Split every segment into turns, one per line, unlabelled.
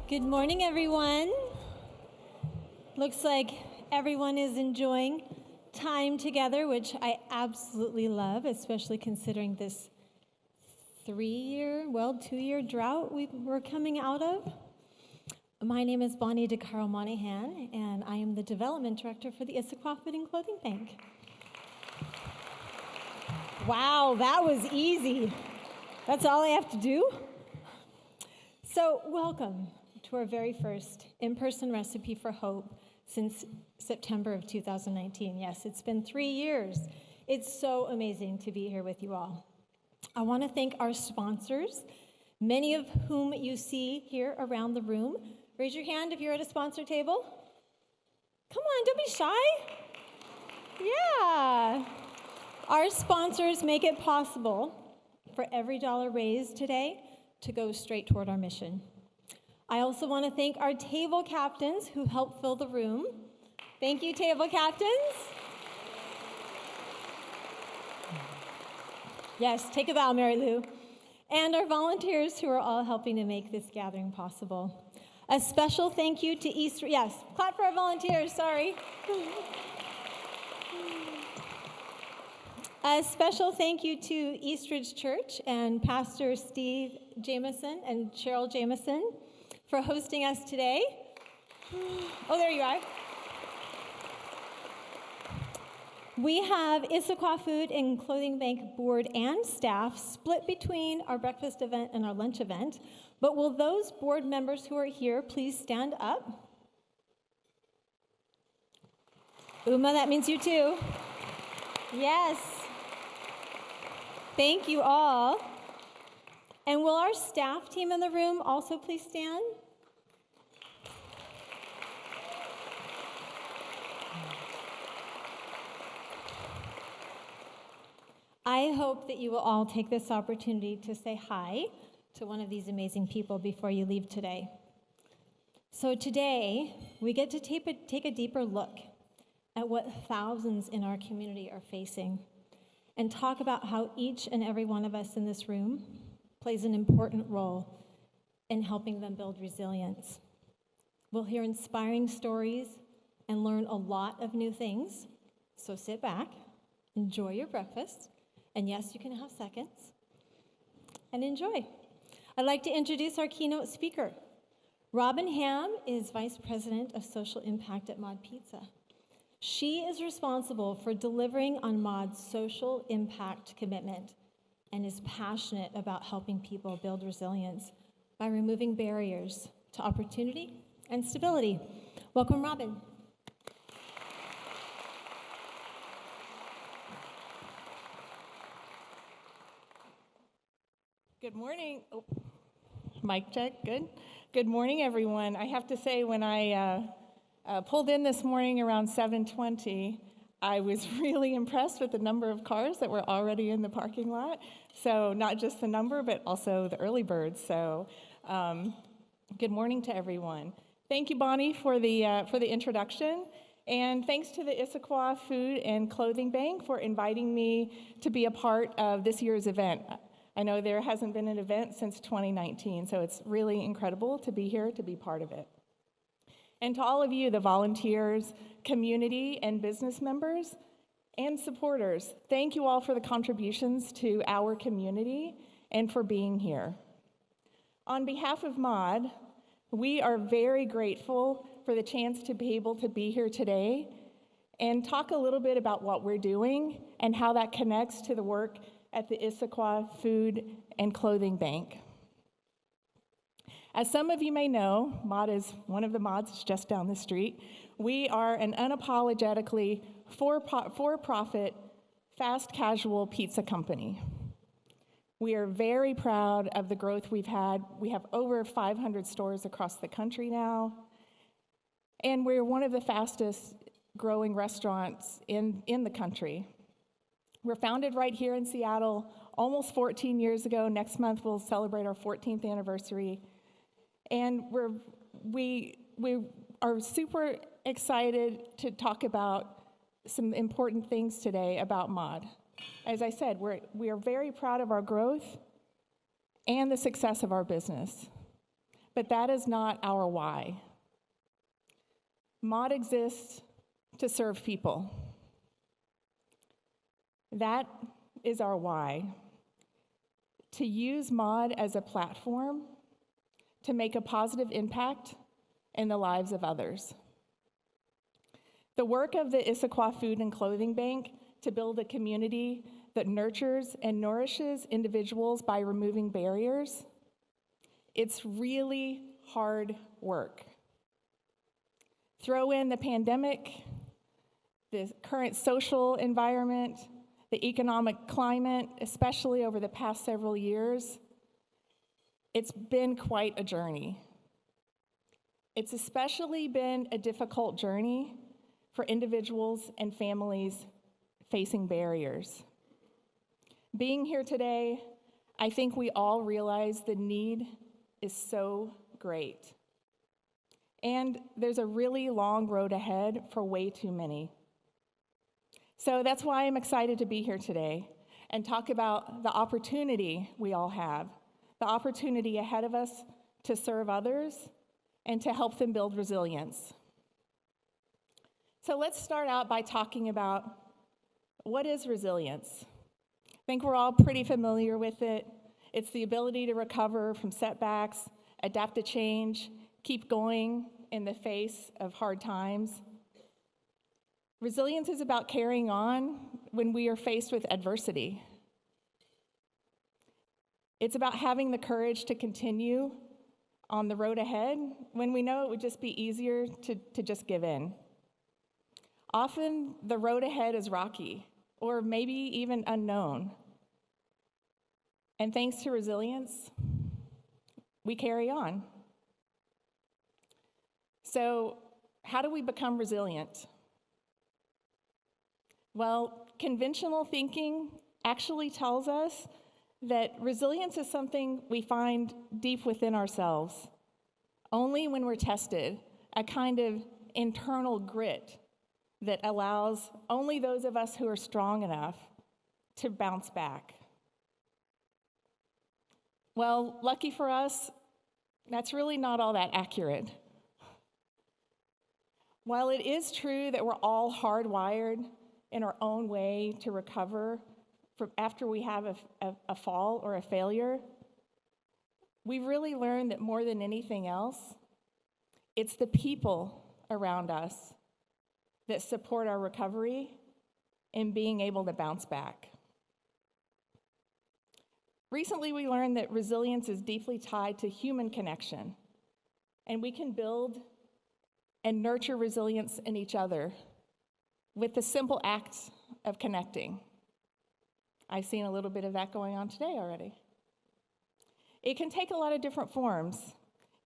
Good morning, everyone. Looks like everyone is enjoying time together, which I absolutely love, especially considering this 2-year drought we're coming out of. My name is Bonnie DeCaro Monahan, and I am the Development Director for the Issaquah Food Clothing Bank. Wow, that was easy. That's all I have to do? So, welcome to our very first in-person Recipe for Hope since September of 2019. Yes, it's been 3 years. It's so amazing to be here with you all. I want to thank our sponsors, many of whom you see here around the room. Raise your hand if you're at a sponsor table. Come on, don't be shy. Yeah. Our sponsors make it possible for every dollar raised today to go straight toward our mission. I also want to thank our table captains who help fill the room. Thank you, table captains. Yes, take a bow, Mary Lou. And our volunteers who are all helping to make this gathering possible. A special thank you to Eastridge. Yes, clap for our volunteers, sorry. A special thank you to Eastridge Church and Pastor Steve Jameson and Cheryl Jameson for hosting us today. Oh, there you are. We have Issaquah Food and Clothing Bank board and staff split between our breakfast event and our lunch event. But will those board members who are here please stand up? Uma, that means you too. Yes. Thank you all. And will our staff team in the room also please stand? I hope that you will all take this opportunity to say hi to one of these amazing people before you leave today. So today, we get to take a deeper look at what thousands in our community are facing and talk about how each and every one of us in this room plays an important role in helping them build resilience. We'll hear inspiring stories and learn a lot of new things. So sit back, enjoy your breakfast, and yes, you can have seconds, and enjoy. I'd like to introduce our keynote speaker. Robin Ham is Vice President of Social Impact at Mod Pizza. She is responsible for delivering on Mod's social impact commitment and is passionate about helping people build resilience by removing barriers to opportunity and stability. Welcome, Robin.
Good morning. Oh, mic check, good. Good morning, everyone. I have to say, when I pulled in this morning around 7:20, I was really impressed with the number of cars that were already in the parking lot. So not just the number, but also the early birds. So good morning to everyone. Thank you, Bonnie, for the introduction. And thanks to the Issaquah Food and Clothing Bank for inviting me to be a part of this year's event. I know there hasn't been an event since 2019, so it's really incredible to be here to be part of it. And to all of you, the volunteers, community, and business members, and supporters, thank you all for the contributions to our community and for being here. On behalf of Mod, we are very grateful for the chance to be able to be here today and talk a little bit about what we're doing and how that connects to the work at the Issaquah Food and Clothing Bank. As some of you may know, Mod is one of the mods just down the street. We are an unapologetically for-profit, fast casual pizza company. We are very proud of the growth we've had. We have over 500 stores across the country now, and we're one of the fastest growing restaurants in the country. We're founded right here in Seattle almost 14 years ago. Next month we'll celebrate our 14th anniversary. And we are super excited to talk about some important things today about Mod. As I said, we are very proud of our growth and the success of our business. but that is not our why. MOD exists to serve people. That is our why. To use MOD as a platform to make a positive impact in the lives of others. The work of the Issaquah Food and Clothing Bank to build a community that nurtures and nourishes individuals by removing barriers, it's really hard work. Throw in the pandemic, the current social environment, the economic climate, especially over the past several years, it's been quite a journey. It's especially been a difficult journey for individuals and families facing barriers. Being here today, I think we all realize the need is so great. And there's a really long road ahead for way too many. So that's why I'm excited to be here today and talk about the opportunity we all have, the opportunity ahead of us to serve others and to help them build resilience. So let's start out by talking about what is resilience. I think we're all pretty familiar with it. It's the ability to recover from setbacks, adapt to change, keep going in the face of hard times. Resilience is about carrying on when we are faced with adversity. It's about having the courage to continue on the road ahead when we know it would just be easier to just give in. Often, the road ahead is rocky, or maybe even unknown. And thanks to resilience, we carry on. So, how do we become resilient? Well, conventional thinking actually tells us that resilience is something we find deep within ourselves, only when we're tested, a kind of internal grit that allows only those of us who are strong enough to bounce back. Well, lucky for us, that's really not all that accurate. While it is true that we're all hardwired in our own way to recover from after we have a fall or a failure, we've really learned that more than anything else, it's the people around us that support our recovery and being able to bounce back. Recently, we learned that resilience is deeply tied to human connection, and we can build and nurture resilience in each other with the simple act of connecting. I've seen a little bit of that going on today already. It can take a lot of different forms: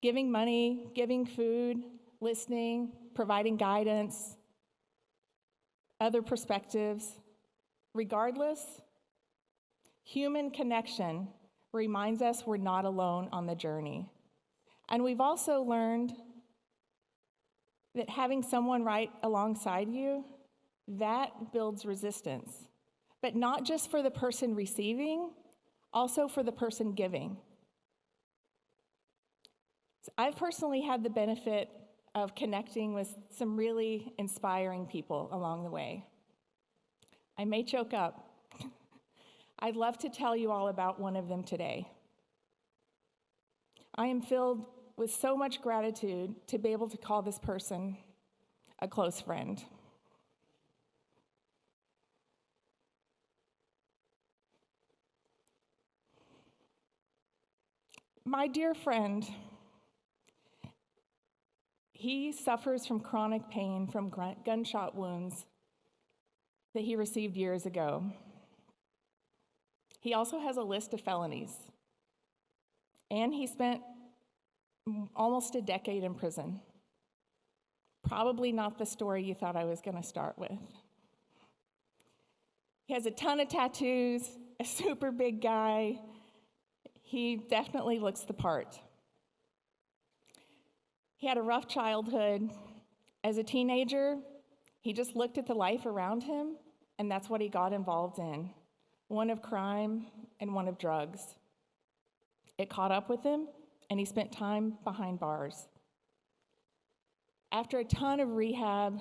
giving money, giving food, listening, providing guidance, other perspectives. Regardless, human connection reminds us we're not alone on the journey. And we've also learned that having someone right alongside you, that builds resistance. But not just for the person receiving, also for the person giving. So I've personally had the benefit of connecting with some really inspiring people along the way. I may choke up. I'd love to tell you all about one of them today. I am filled with so much gratitude to be able to call this person a close friend. My dear friend, he suffers from chronic pain from gunshot wounds that he received years ago. He also has a list of felonies, and he spent almost a decade in prison. Probably not the story you thought I was going to start with. He has a ton of tattoos, a super big guy. He definitely looks the part. He had a rough childhood. As a teenager, he just looked at the life around him, and that's what he got involved in. One of crime and one of drugs. It caught up with him, and he spent time behind bars. After a ton of rehab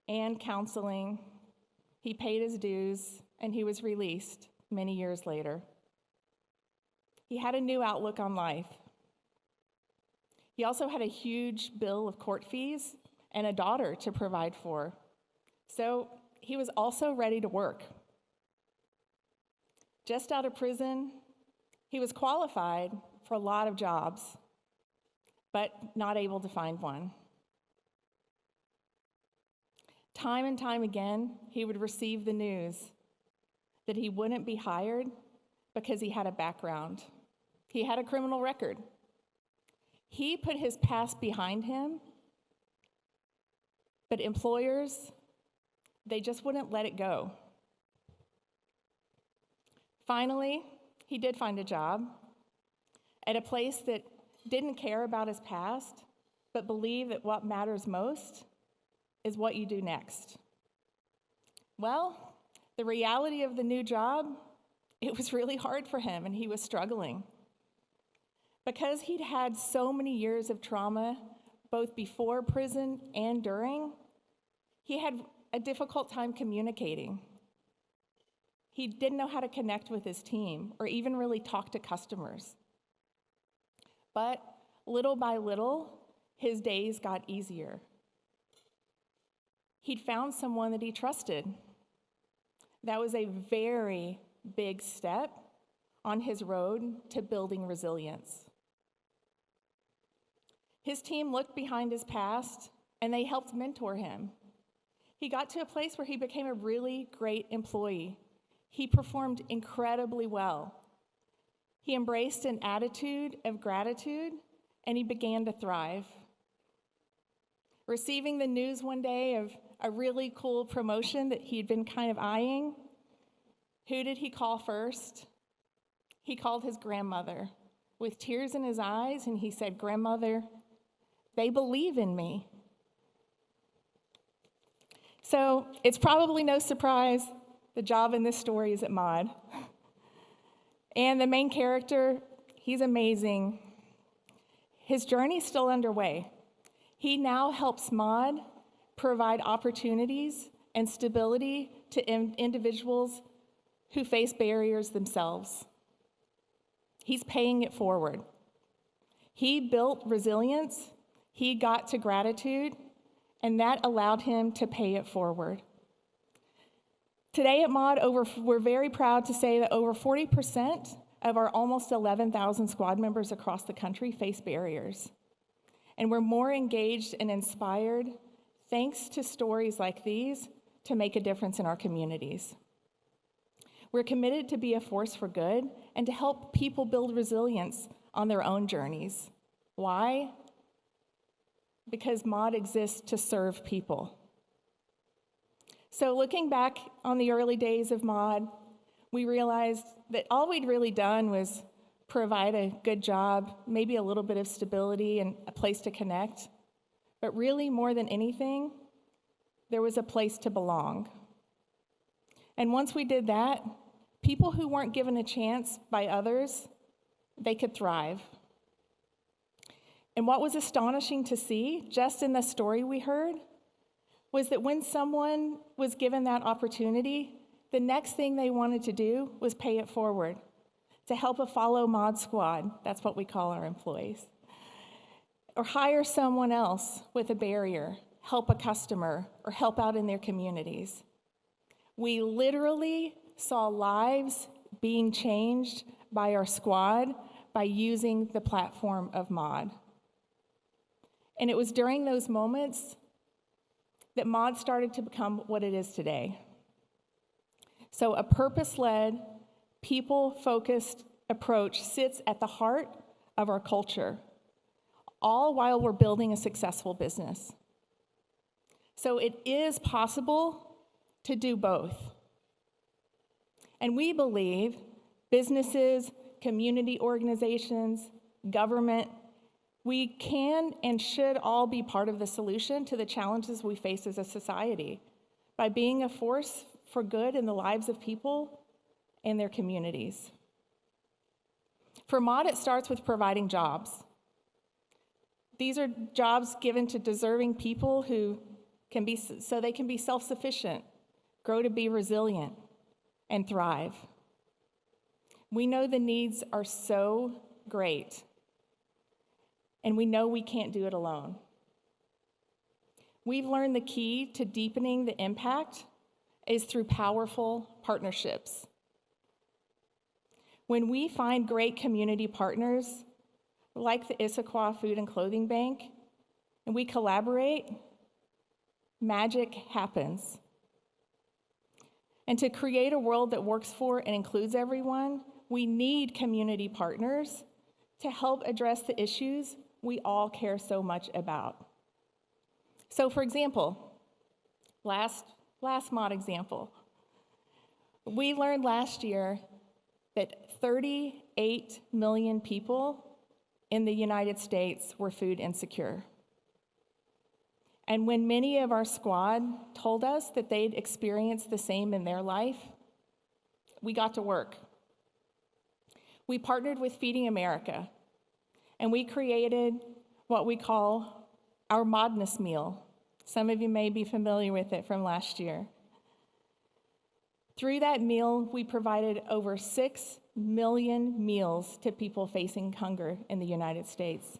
and counseling, he paid his dues, and he was released many years later. He had a new outlook on life. He also had a huge bill of court fees and a daughter to provide for. So he was also ready to work. Just out of prison, he was qualified for a lot of jobs, but not able to find one. Time and time again, he would receive the news that he wouldn't be hired because he had a background. He had a criminal record. He put his past behind him, but employers, they just wouldn't let it go. Finally, he did find a job at a place that didn't care about his past, but believed that what matters most is what you do next. Well, the reality of the new job, it was really hard for him, and he was struggling. Because he'd had so many years of trauma, both before prison and during, he had a difficult time communicating. He didn't know how to connect with his team or even really talk to customers. But little by little, his days got easier. He'd found someone that he trusted. That was a very big step on his road to building resilience. His team looked behind his past, and they helped mentor him. He got to a place where he became a really great employee. He performed incredibly well. He embraced an attitude of gratitude, and he began to thrive. Receiving the news one day of a really cool promotion that he'd been kind of eyeing, who did he call first? He called his grandmother with tears in his eyes, and he said, "Grandmother, they believe in me." So it's probably no surprise the job in this story is at Mod. And the main character, he's amazing. His journey's still underway. He now helps Mod provide opportunities and stability to individuals who face barriers themselves. He's paying it forward. He built resilience, he got to gratitude, and that allowed him to pay it forward. Today at Mod, we're very proud to say that over 40% of our almost 11,000 squad members across the country face barriers. And we're more engaged and inspired thanks to stories like these to make a difference in our communities. We're committed to be a force for good and to help people build resilience on their own journeys. Why? Because Mod exists to serve people. So looking back on the early days of Mod, we realized that all we'd really done was provide a good job, maybe a little bit of stability and a place to connect. But really, more than anything, there was a place to belong. And once we did that, people who weren't given a chance by others, they could thrive. And what was astonishing to see, just in the story we heard, was that when someone was given that opportunity, the next thing they wanted to do was pay it forward, to help a follow Mod squad, that's what we call our employees, or hire someone else with a barrier, help a customer, or help out in their communities. We literally saw lives being changed by our squad by using the platform of Mod. And it was during those moments that Mod started to become what it is today. So a purpose-led, people-focused approach sits at the heart of our culture, all while we're building a successful business. So it is possible to do both. And we believe businesses, community organizations, government, we can and should all be part of the solution to the challenges we face as a society by being a force for good in the lives of people and their communities. For MOD, it starts with providing jobs. These are jobs given to deserving people so they can be self-sufficient, grow to be resilient, and thrive. We know the needs are so great, and we know we can't do it alone. We've learned the key to deepening the impact is through powerful partnerships. When we find great community partners, like the Issaquah Food and Clothing Bank, and we collaborate, magic happens. And to create a world that works for and includes everyone, we need community partners to help address the issues we all care so much about. So for example, last MOD example, we learned last year that 38 million people in the United States were food insecure. And when many of our squad told us that they'd experienced the same in their life, we got to work. We partnered with Feeding America, and we created what we call our Modness Meal. Some of you may be familiar with it from last year. Through that meal, we provided over 6 million meals to people facing hunger in the United States,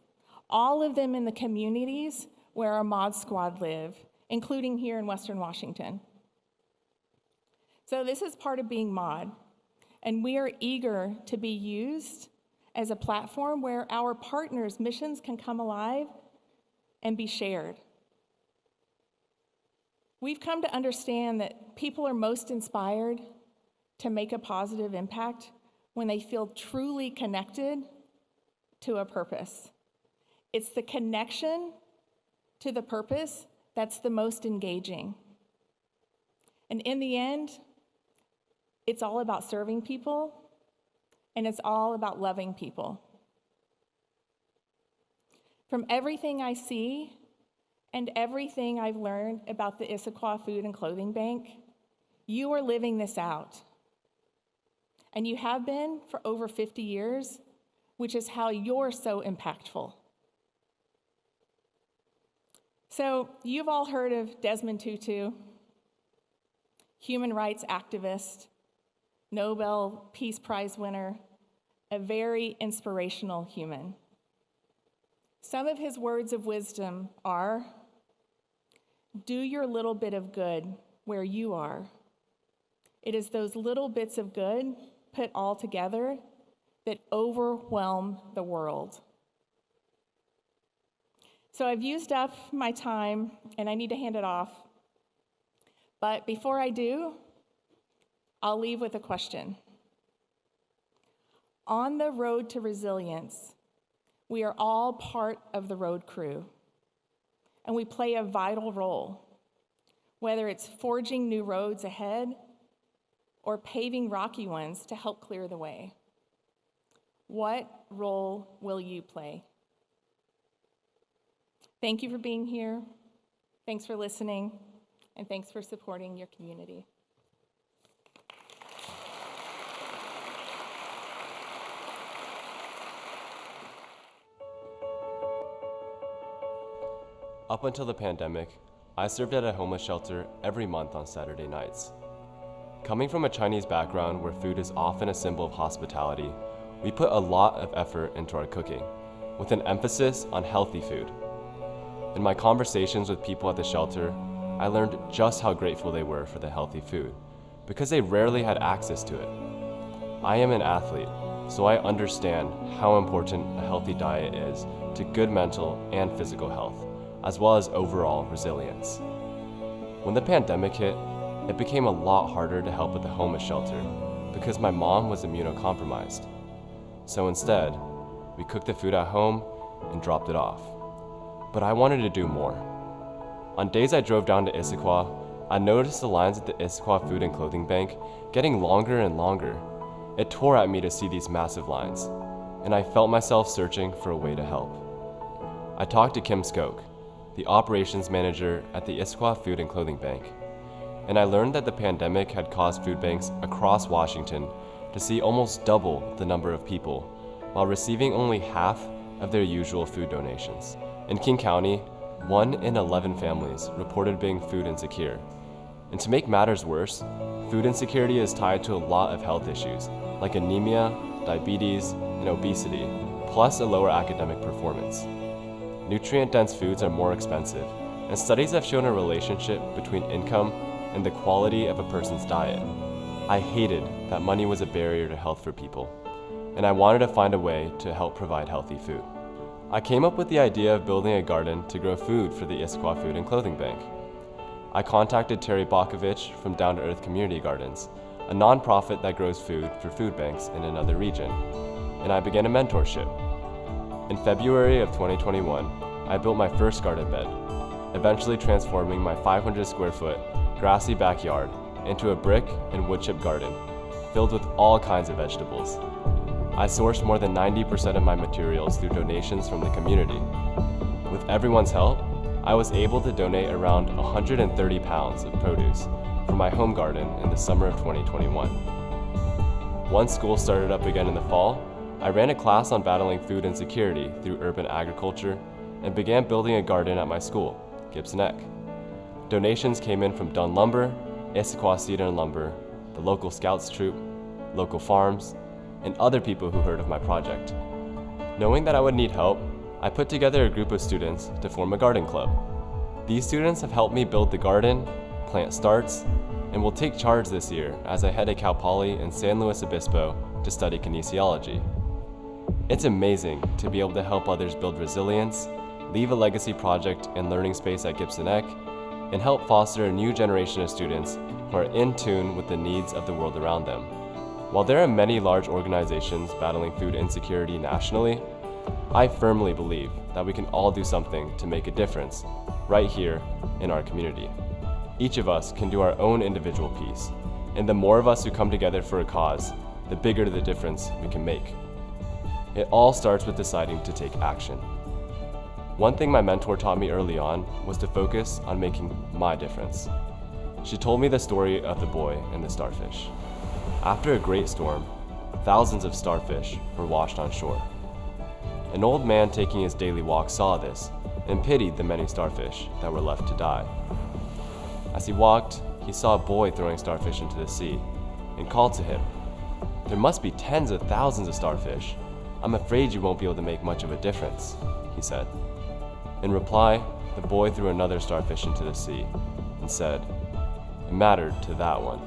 all of them in the communities where our MOD squad live, including here in Western Washington. So this is part of being MOD, and we are eager to be used as a platform where our partners' missions can come alive and be shared. We've come to understand that people are most inspired to make a positive impact when they feel truly connected to a purpose. It's the connection to the purpose that's the most engaging. And in the end, it's all about serving people, and it's all about loving people. From everything I see and everything I've learned about the Issaquah Food and Clothing Bank, you are living this out. And you have been for over 50 years, which is how you're so impactful. So you've all heard of Desmond Tutu, human rights activist, Nobel Peace Prize winner, a very inspirational human. Some of his words of wisdom are, do your little bit of good where you are. It is those little bits of good put all together that overwhelm the world. So I've used up my time, and I need to hand it off. But before I do, I'll leave with a question. On the road to resilience, we are all part of the road crew, and we play a vital role, whether it's forging new roads ahead or paving rocky ones to help clear the way. What role will you play? Thank you for being here. Thanks for listening, and thanks for supporting your community.
Up until the pandemic, I served at a homeless shelter every month on Saturday nights. Coming from a Chinese background where food is often a symbol of hospitality, we put a lot of effort into our cooking, with an emphasis on healthy food. In my conversations with people at the shelter, I learned just how grateful they were for the healthy food, because they rarely had access to it. I am an athlete, so I understand how important a healthy diet is to good mental and physical health, as well as overall resilience. When the pandemic hit, it became a lot harder to help at the homeless shelter because my mom was immunocompromised. So instead, we cooked the food at home and dropped it off. But I wanted to do more. On days I drove down to Issaquah, I noticed the lines at the Issaquah Food and Clothing Bank getting longer and longer. It tore at me to see these massive lines, and I felt myself searching for a way to help. I talked to Kim Skoke, the operations manager at the Issaquah Food and Clothing Bank, and I learned that the pandemic had caused food banks across Washington to see almost double the number of people while receiving only half of their usual food donations. In King County, 1 in 11 families reported being food insecure. And to make matters worse, food insecurity is tied to a lot of health issues, like anemia, diabetes, and obesity, plus a lower academic performance. Nutrient-dense foods are more expensive, and studies have shown a relationship between income and the quality of a person's diet. I hated that money was a barrier to health for people, and I wanted to find a way to help provide healthy food. I came up with the idea of building a garden to grow food for the Issaquah Food and Clothing Bank. I contacted Terry Bakovich from Down to Earth Community Gardens, a nonprofit that grows food for food banks in another region, and I began a mentorship. In February of 2021, I built my first garden bed, eventually transforming my 500 square foot grassy backyard into a brick and wood chip garden filled with all kinds of vegetables. I sourced more than 90% of my materials through donations from the community. With everyone's help, I was able to donate around 130 pounds of produce for my home garden in the summer of 2021. Once school started up again in the fall, I ran a class on battling food insecurity through urban agriculture and began building a garden at my school, Gibson Eck. Donations came in from Dunn Lumber, Issaquah Cedar and Lumber, the local Scouts troop, local farms, and other people who heard of my project. Knowing that I would need help, I put together a group of students to form a garden club. These students have helped me build the garden, plant starts, and will take charge this year as I head to Cal Poly in San Luis Obispo to study kinesiology. It's amazing to be able to help others build resilience, leave a legacy project and learning space at Gibson Eck, and help foster a new generation of students who are in tune with the needs of the world around them. While there are many large organizations battling food insecurity nationally, I firmly believe that we can all do something to make a difference right here in our community. Each of us can do our own individual piece, and the more of us who come together for a cause, the bigger the difference we can make. It all starts with deciding to take action. One thing my mentor taught me early on was to focus on making my difference. She told me the story of the boy and the starfish. After a great storm, thousands of starfish were washed on shore. An old man taking his daily walk saw this and pitied the many starfish that were left to die. As he walked, he saw a boy throwing starfish into the sea and called to him, "There must be tens of thousands of starfish. I'm afraid you won't be able to make much of a difference," he said. In reply, the boy threw another starfish into the sea and said, "It mattered to that one."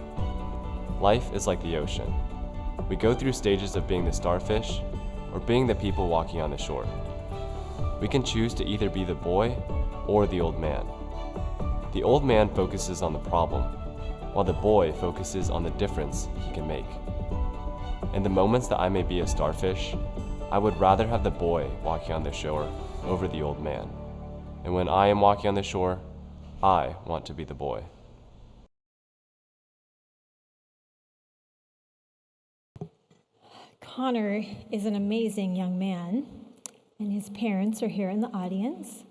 Life is like the ocean. We go through stages of being the starfish or being the people walking on the shore. We can choose to either be the boy or the old man. The old man focuses on the problem, while the boy focuses on the difference he can make. In the moments that I may be a starfish, I would rather have the boy walking on the shore over the old man. And when I am walking on the shore, I want to be the boy.
Connor is an amazing young man, and his parents are here in the audience.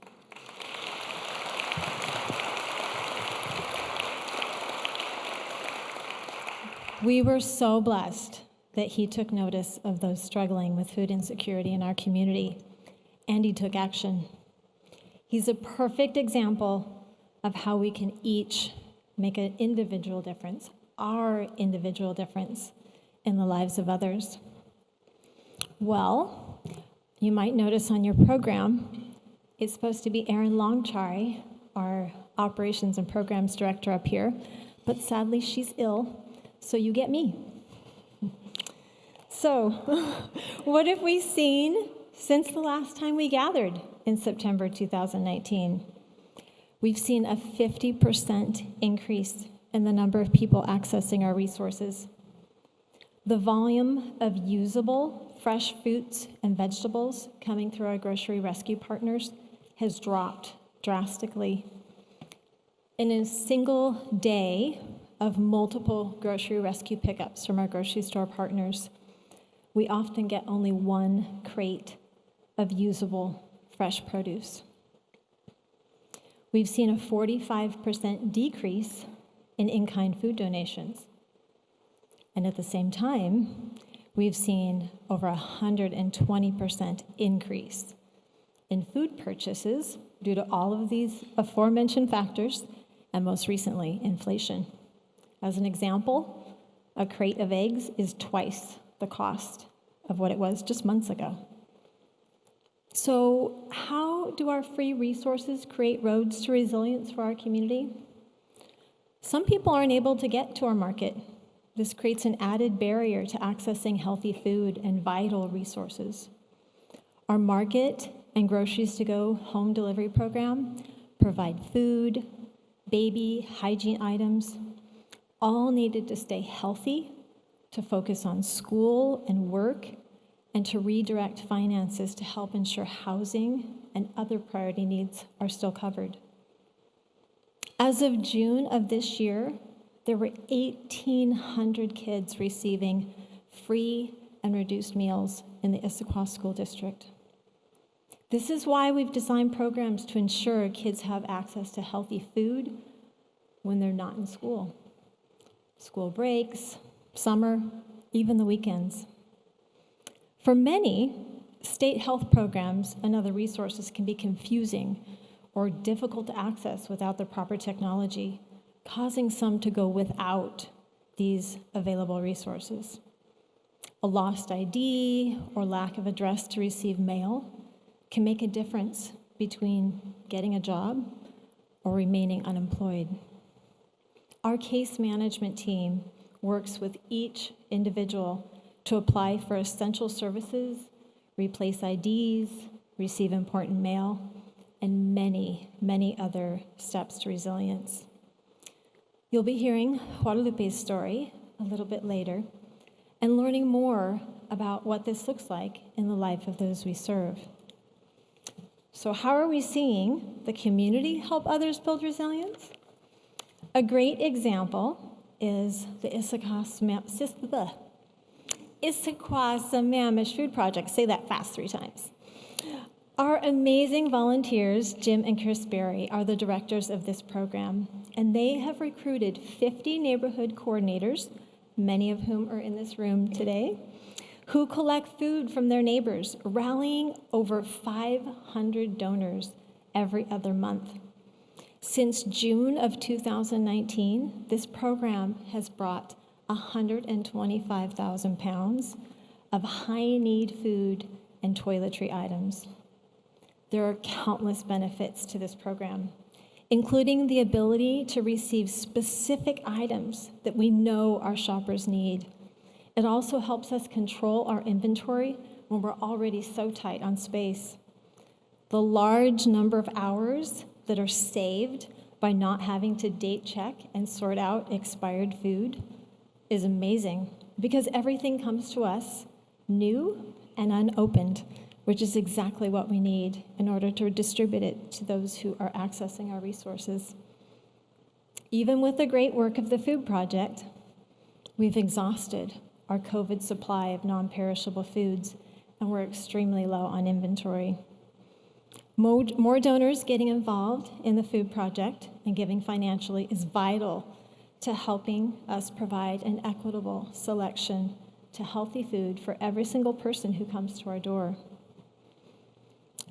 We were so blessed that he took notice of those struggling with food insecurity in our community, and he took action. He's a perfect example of how we can each make an individual difference, our individual difference in the lives of others. Well, you might notice on your program, it's supposed to be Erin Longchari, our operations and programs director up here, but sadly she's ill, so you get me. So, what have we seen since the last time we gathered in September 2019? We've seen a 50% increase in the number of people accessing our resources. The volume of usable fresh fruits and vegetables coming through our grocery rescue partners has dropped drastically. In a single day of multiple grocery rescue pickups from our grocery store partners, we often get only one crate of usable fresh produce. We've seen a 45% decrease in in-kind food donations. And at the same time, we've seen over 120% increase in food purchases due to all of these aforementioned factors, and most recently, inflation. As an example, a crate of eggs is twice the cost of what it was just months ago. So, how do our free resources create roads to resilience for our community? Some people aren't able to get to our market. This creates an added barrier to accessing healthy food and vital resources. Our market and groceries to go home delivery program provide food, baby, hygiene items, all needed to stay healthy, to focus on school and work, and to redirect finances to help ensure housing and other priority needs are still covered. As of June of this year, there were 1,800 kids receiving free and reduced meals in the Issaquah School District. This is why we've designed programs to ensure kids have access to healthy food when they're not in school. School breaks, summer, even the weekends. For many, state health programs and other resources can be confusing or difficult to access without the proper technology, causing some to go without these available resources. A lost ID or lack of address to receive mail can make a difference between getting a job or remaining unemployed. Our case management team works with each individual to apply for essential services, replace IDs, receive important mail, and many, many other steps to resilience. You'll be hearing Guadalupe's story a little bit later and learning more about what this looks like in the life of those we serve. So how are we seeing the community help others build resilience? A great example is the Issaquah Sammamish Food Project. Say that fast 3 times. Our amazing volunteers, Jim and Chris Berry, are the directors of this program, and they have recruited 50 neighborhood coordinators, many of whom are in this room today, who collect food from their neighbors, rallying over 500 donors every other month. Since June of 2019, this program has brought 125,000 pounds of high-need food and toiletry items. There are countless benefits to this program, including the ability to receive specific items that we know our shoppers need. It also helps us control our inventory when we're already so tight on space. The large number of hours that are saved by not having to date check and sort out expired food is amazing, because everything comes to us new and unopened, which is exactly what we need in order to distribute it to those who are accessing our resources. Even with the great work of the Food Project, we've exhausted our COVID supply of non-perishable foods, and we're extremely low on inventory. More donors getting involved in the Food Project and giving financially is vital to helping us provide an equitable selection to healthy food for every single person who comes to our door.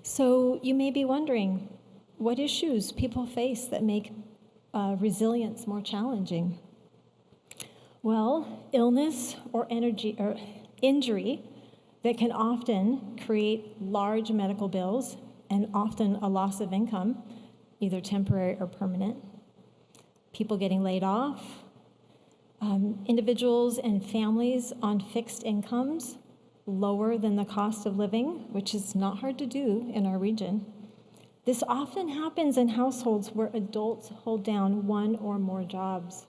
So you may be wondering what issues people face that make resilience more challenging. Well, illness or injury that can often create large medical bills and often a loss of income, either temporary or permanent. People getting laid off, individuals and families on fixed incomes lower than the cost of living, which is not hard to do in our region. This often happens in households where adults hold down one or more jobs.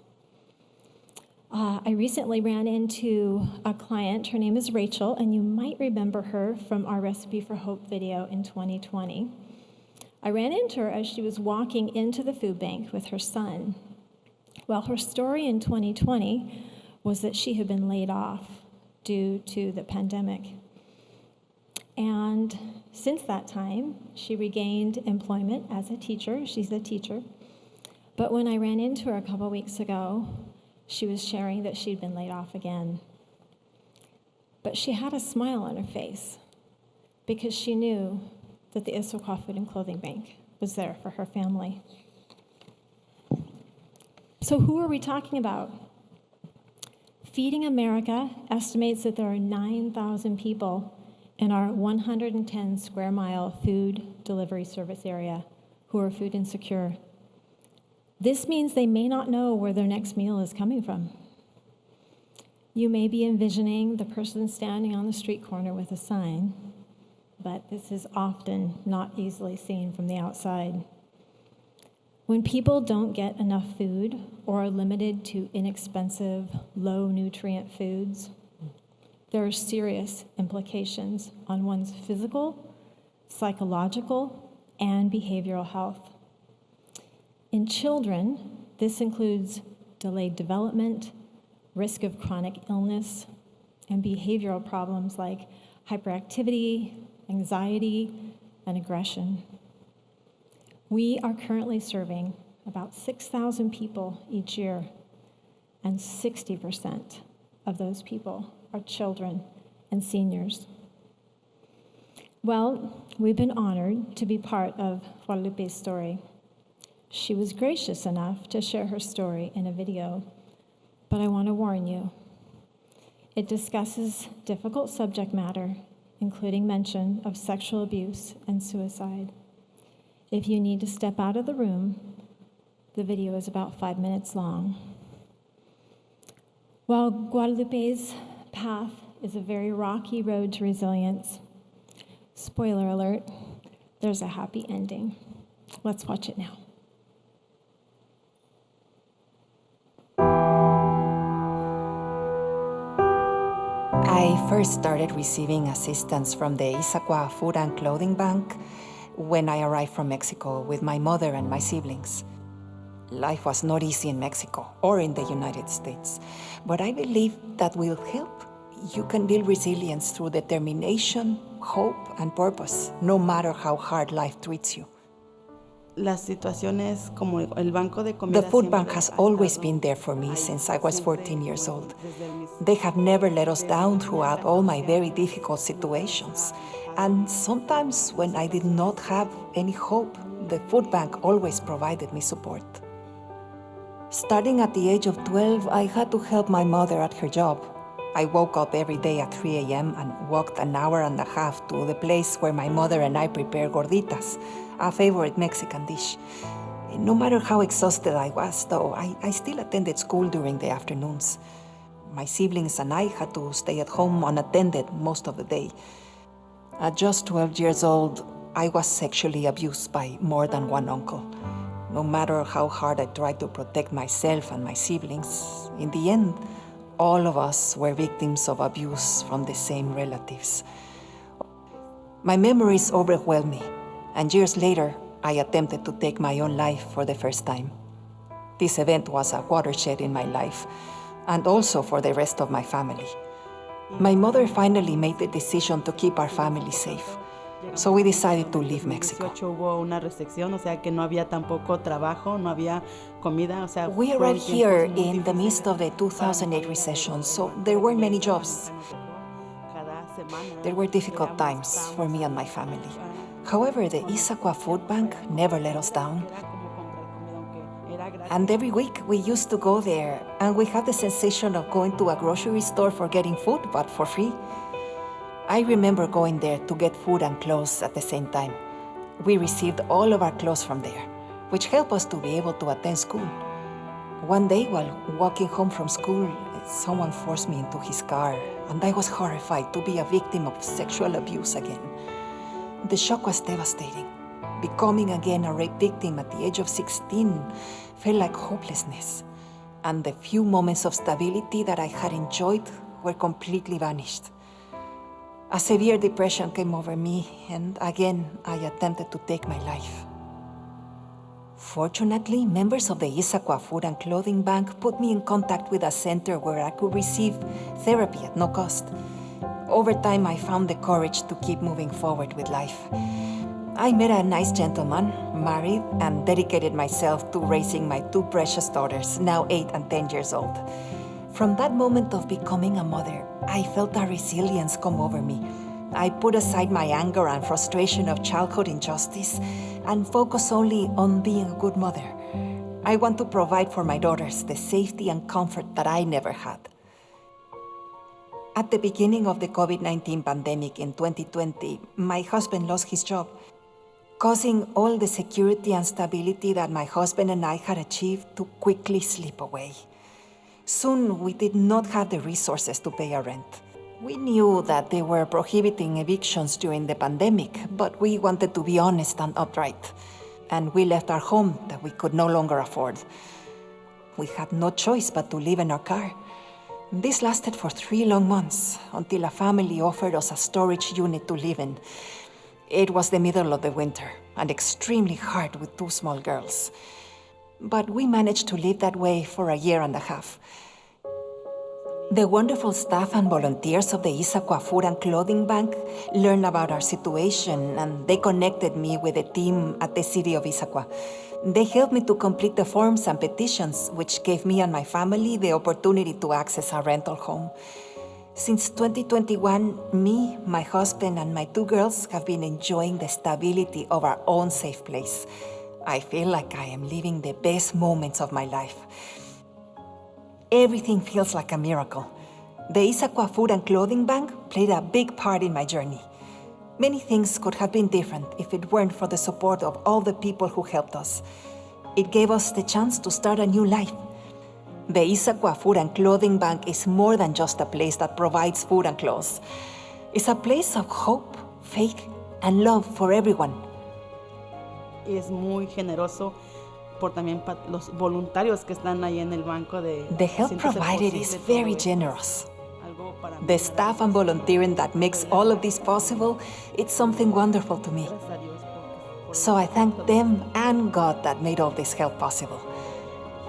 I recently ran into a client. Her name is Rachel, and you might remember her from our Recipe for Hope video in 2020. I ran into her as she was walking into the food bank with her son. Well, her story in 2020 was that she had been laid off due to the pandemic. And since that time, she regained employment as a teacher. She's a teacher. But when I ran into her a couple weeks ago, she was sharing that she'd been laid off again. But she had a smile on her face because she knew that the Issaquah Food and Clothing Bank was there for her family. So who are we talking about? Feeding America estimates that there are 9,000 people in our 110 square mile food delivery service area who are food insecure. This means they may not know where their next meal is coming from. You may be envisioning the person standing on the street corner with a sign, but this is often not easily seen from the outside. When people don't get enough food or are limited to inexpensive, low-nutrient foods, there are serious implications on one's physical, psychological, and behavioral health. In children, this includes delayed development, risk of chronic illness, and behavioral problems like hyperactivity, anxiety, and aggression. We are currently serving about 6,000 people each year, and 60% of those people are children and seniors. Well, we've been honored to be part of Guadalupe's story. She was gracious enough to share her story in a video, but I want to warn you, it discusses difficult subject matter, including mention of sexual abuse and suicide. If you need to step out of the room, the video is about 5 minutes long. While Guadalupe's path is a very rocky road to resilience, spoiler alert, there's a happy ending. Let's watch it now.
I first started receiving assistance from the Issaquah Food and Clothing Bank when I arrived from Mexico with my mother and my siblings. Life was not easy in Mexico or in the United States, but I believe that will help. You can build resilience through determination, hope, and purpose, no matter how hard life treats you.
Las situaciones como el banco de
The
comida
food
siempre
bank has
ha
always
estado
been there for me
ahí,
since I was
siempre,
14 years old.
desde mis
They have never let us down throughout all my very difficult situations. And sometimes when I did not have any hope, the food bank always provided me support. Starting at the age of 12, I had to help my mother at her job. I woke up every day at 3 a.m. and walked an hour and a half to the place where my mother and I prepare gorditas, a favorite Mexican dish. No matter how exhausted I was, though, I still attended school during the afternoons. My siblings and I had to stay at home unattended most of the day. At just 12 years old, I was sexually abused by more than one uncle. No matter how hard I tried to protect myself and my siblings, in the end, all of us were victims of abuse from the same relatives. My memories overwhelmed me, and years later, I attempted to take my own life for the first time. This event was a watershed in my life, and also for the rest of my family. My mother finally made the decision to keep our family safe, so we decided to leave Mexico.
2018 hubo una restricción, o sea que no había tampoco trabajo, no había comida, o sea,
We
fueron
arrived here
tiempos muy
in the midst of the 2008 recession, so there weren't many jobs.
Cada semana
There were difficult times for me and my family. However, the Issaquah Food Bank never let us down. And every week we used to go there, and we had the sensation of going to a grocery store for getting food, but for free. I remember going there to get food and clothes at the same time. We received all of our clothes from there, which helped us to be able to attend school. One day, while walking home from school, someone forced me into his car, and I was horrified to be a victim of sexual abuse again. The shock was devastating. Becoming again a rape victim at the age of 16 felt like hopelessness, and the few moments of stability that I had enjoyed were completely vanished. A severe depression came over me, and again I attempted to take my life. Fortunately, members of the Issaquah Food and Clothing Bank put me in contact with a center where I could receive therapy at no cost. Over time, I found the courage to keep moving forward with life. I met a nice gentleman, married, and dedicated myself to raising my two precious daughters, now 8 and 10 years old. From that moment of becoming a mother, I felt a resilience come over me. I put aside my anger and frustration of childhood injustice and focus only on being a good mother. I want to provide for my daughters the safety and comfort that I never had. At the beginning of the COVID-19 pandemic in 2020, my husband lost his job, causing all the security and stability that my husband and I had achieved to quickly slip away. Soon, we did not have the resources to pay our rent. We knew that they were prohibiting evictions during the pandemic, but we wanted to be honest and upright. And we left our home that we could no longer afford. We had no choice but to live in our car. This lasted for 3 long months, until a family offered us a storage unit to live in. It was the middle of the winter, and extremely hard with 2 small girls. But we managed to live that way for 1.5 years. The wonderful staff and volunteers of the Issaquah Food and Clothing Bank learned about our situation, and they connected me with the team at the city of Issaquah. They helped me to complete the forms and petitions, which gave me and my family the opportunity to access a rental home. Since 2021, me, my husband, and my 2 girls have been enjoying the stability of our own safe place. I feel like I am living the best moments of my life. Everything feels like a miracle. The Issaquah Food and Clothing Bank played a big part in my journey. Many things could have been different if it weren't for the support of all the people who helped us. It gave us the chance to start a new life. The Issaquah Food and Clothing Bank is more than just a place that provides food and clothes. It's a place of hope, faith, and love for everyone.
Es muy generoso por también los voluntarios que están ahí en el banco de...
The help provided is very generous. The staff and volunteering that makes all of this possible, it's something wonderful to me. So I thank them and God that made all this help possible.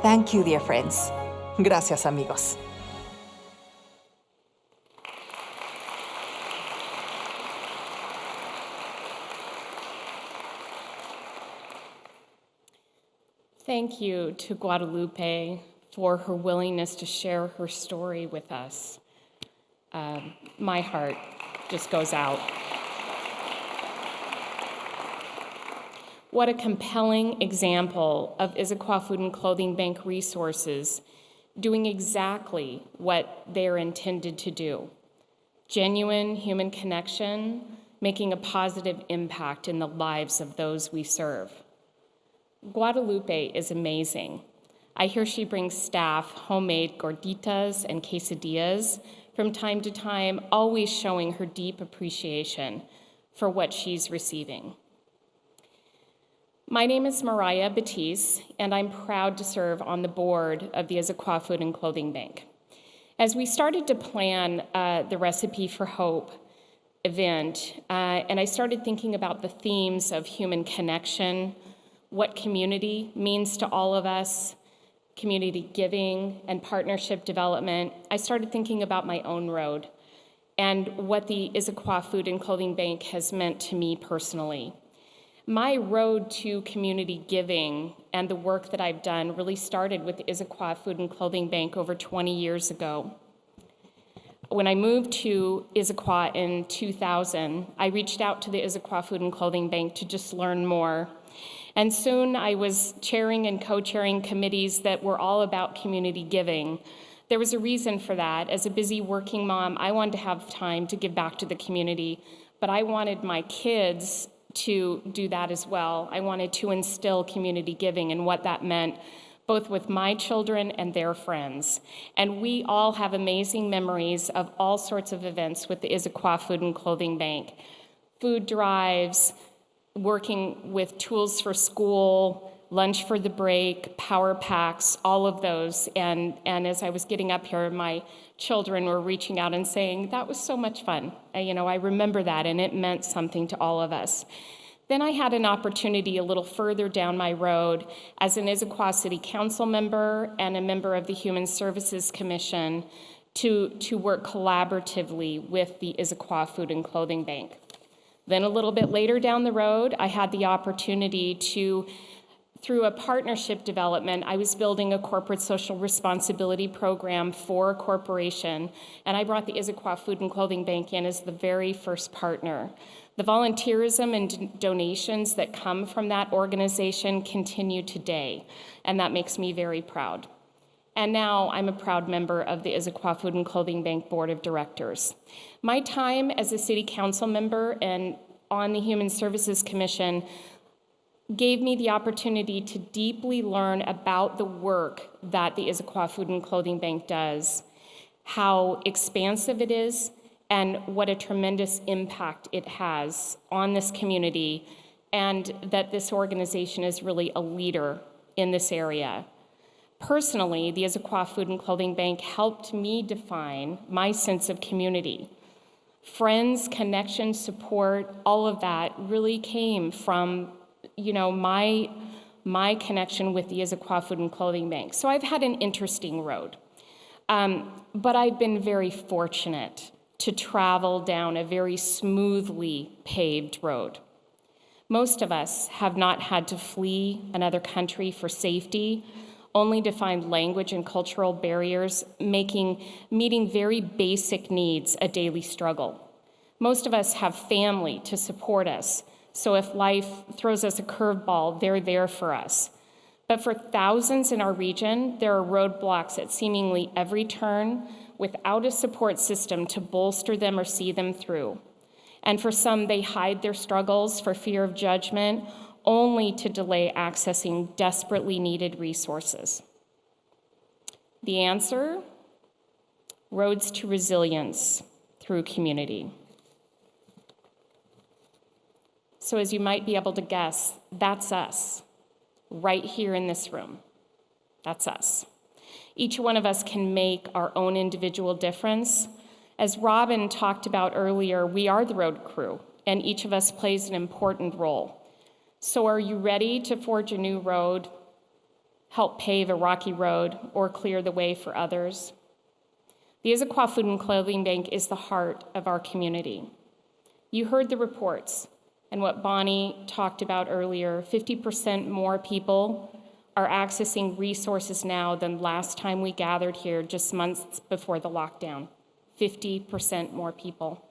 Thank you, dear friends. Gracias, amigos.
Thank you to Guadalupe for her willingness to share her story with us. My heart just goes out. What a compelling example of Issaquah Food and Clothing Bank resources doing exactly what they're intended to do. Genuine human connection, making a positive impact in the lives of those we serve. Guadalupe is amazing. I hear she brings staff homemade gorditas and quesadillas from time to time, always showing her deep appreciation for what she's receiving. My name is Mariah Batiste, and I'm proud to serve on the board of the Issaquah Food and Clothing Bank. As we started to plan the Recipe for Hope event, and I started thinking about the themes of human connection, what community means to all of us, community giving, and partnership development, I started thinking about my own road and what the Issaquah Food and Clothing Bank has meant to me personally. My road to community giving and the work that I've done really started with the Issaquah Food and Clothing Bank over 20 years ago. When I moved to Issaquah in 2000, I reached out to the Issaquah Food and Clothing Bank to just learn more. And soon I was chairing and co-chairing committees that were all about community giving. There was a reason for that. As a busy working mom, I wanted to have time to give back to the community, but I wanted my kids to do that as well. I wanted to instill community giving and what that meant, both with my children and their friends. And we all have amazing memories of all sorts of events with the Issaquah Food and Clothing Bank. Food drives, working with tools for school, lunch for the break, power packs, all of those. And as I was getting up here, my children were reaching out and saying, that was so much fun. I remember that, and it meant something to all of us. Then I had an opportunity a little further down my road as an Issaquah City Council member and a member of the Human Services Commission to work collaboratively with the Issaquah Food and Clothing Bank. Then a little bit later down the road, I had the opportunity to, Through a partnership development, I was building a corporate social responsibility program for a corporation, and I brought the Issaquah Food and Clothing Bank in as the very first partner. The volunteerism and donations that come from that organization continue today, and that makes me very proud. And now I'm a proud member of the Issaquah Food and Clothing Bank Board of Directors. My time as a city council member and on the Human Services Commission gave me the opportunity to deeply learn about the work that the Issaquah Food and Clothing Bank does, how expansive it is, and what a tremendous impact it has on this community, and that this organization is really a leader in this area. Personally, the Issaquah Food and Clothing Bank helped me define my sense of community. Friends, connection, support, all of that really came from my connection with the Issaquah Food and Clothing Bank. So I've had an interesting road. But I've been very fortunate to travel down a very smoothly paved road. Most of us have not had to flee another country for safety, only to find language and cultural barriers, meeting very basic needs a daily struggle. Most of us have family to support us, so if life throws us a curveball, they're there for us. But for thousands in our region, there are roadblocks at seemingly every turn without a support system to bolster them or see them through. And for some, they hide their struggles for fear of judgment, only to delay accessing desperately needed resources. The answer? Roads to resilience through community. So as you might be able to guess, that's us, right here in this room. That's us. Each one of us can make our own individual difference. As Robin talked about earlier, we are the road crew, and each of us plays an important role. So are you ready to forge a new road, help pave a rocky road, or clear the way for others? The Issaquah Food and Clothing Bank is the heart of our community. You heard the reports and what Bonnie talked about earlier. 50% more people are accessing resources now than last time we gathered here just months before the lockdown. 50% more people.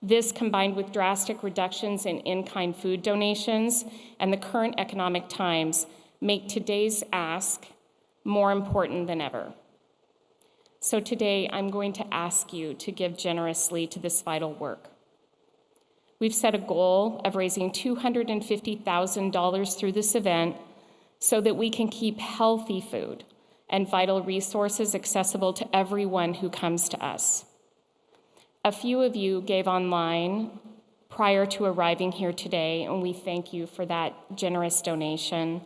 This, combined with drastic reductions in in-kind food donations and the current economic times, make today's ask more important than ever. So today, I'm going to ask you to give generously to this vital work. We've set a goal of raising $250,000 through this event so that we can keep healthy food and vital resources accessible to everyone who comes to us. A few of you gave online prior to arriving here today, and we thank you for that generous donation.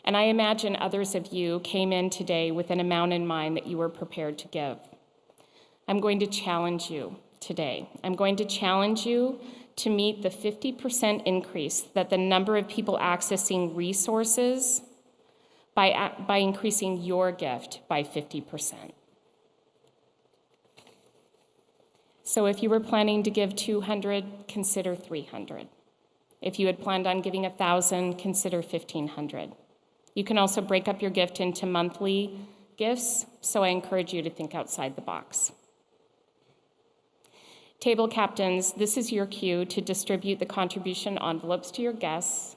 And I imagine others of you came in today with an amount in mind that you were prepared to give. I'm going to challenge you today. I'm going to challenge you to meet the 50% increase that the number of people accessing resources by increasing your gift by 50%. So if you were planning to give 200, consider 300. If you had planned on giving 1,000, consider 1,500. You can also break up your gift into monthly gifts, so I encourage you to think outside the box. Table captains, this is your cue to distribute the contribution envelopes to your guests.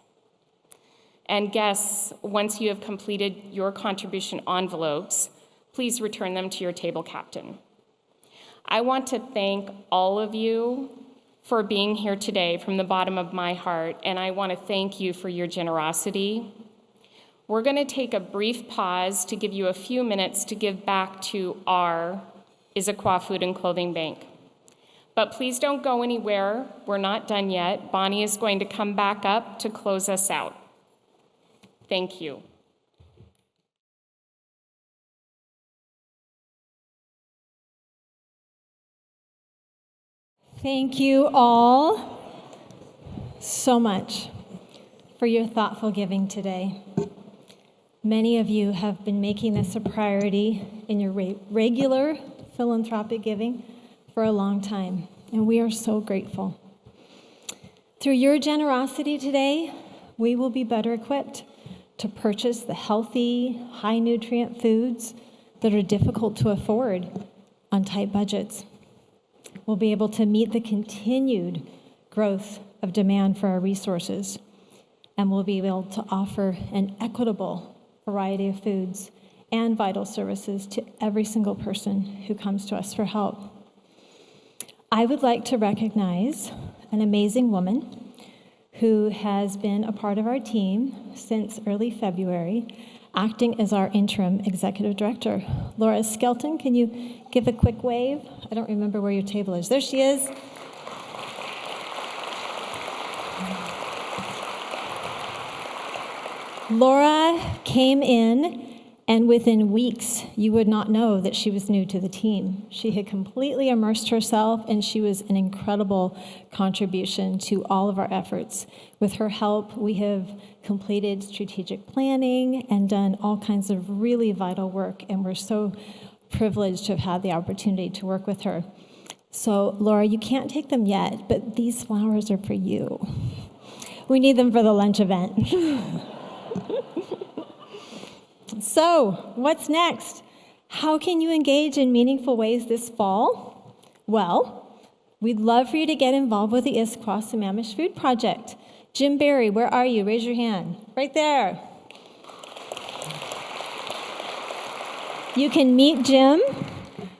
And guests, once you have completed your contribution envelopes, please return them to your table captain. I want to thank all of you for being here today from the bottom of my heart, and I want to thank you for your generosity. We're going to take a brief pause to give you a few minutes to give back to our Issaquah Food and Clothing Bank. But please don't go anywhere. We're not done yet. Bonnie is going to come back up to close us out. Thank you.
Thank you all so much for your thoughtful giving today. Many of you have been making this a priority in your regular philanthropic giving for a long time, and we are so grateful. Through your generosity today, we will be better equipped to purchase the healthy, high-nutrient foods that are difficult to afford on tight budgets. We'll be able to meet the continued growth of demand for our resources, and we'll be able to offer an equitable variety of foods and vital services to every single person who comes to us for help. I would like to recognize an amazing woman who has been a part of our team since early February, acting as our interim executive director. Laura Skelton, can you give a quick wave? I don't remember where your table is. There she is. Laura came in, and within weeks, you would not know that she was new to the team. She had completely immersed herself, and she was an incredible contribution to all of our efforts. With her help, we have completed strategic planning and done all kinds of really vital work, and we're so privileged to have had the opportunity to work with her. So, Laura, you can't take them yet, but these flowers are for you. We need them for the lunch event. So, what's next? How can you engage in meaningful ways this fall? Well, we'd love for you to get involved with the Issaquah Sammamish Food Project. Jim Barry, where are you? Raise your hand. Right there. You can meet Jim.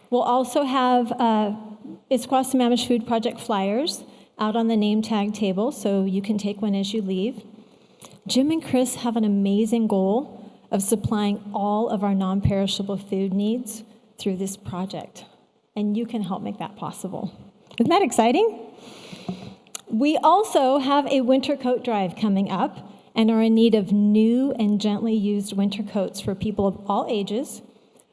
We'll also have Issaquah Sammamish Food Project flyers out on the name tag table, so you can take one as you leave. Jim and Chris have an amazing goal of supplying all of our non-perishable food needs through this project, and you can help make that possible. Isn't that exciting? We also have a winter coat drive coming up and are in need of new and gently used winter coats for people of all ages.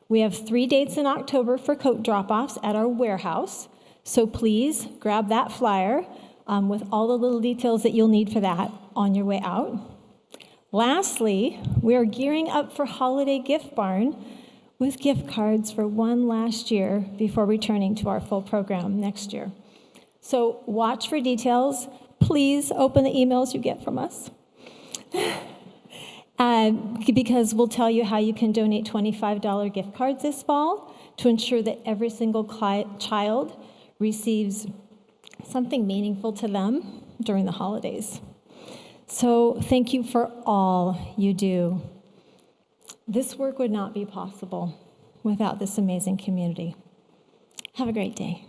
We have 3 dates in October for coat drop-offs at our warehouse, so please grab that flyer with all the little details that you'll need for that on your way out. Lastly, we are gearing up for Holiday Gift Barn with gift cards for one last year before returning to our full program next year. So watch for details. Please open the emails you get from us because we'll tell you how you can donate $25 gift cards this fall to ensure that every single child receives something meaningful to them during the holidays. So thank you for all you do. This work would not be possible without this amazing community. Have a great day.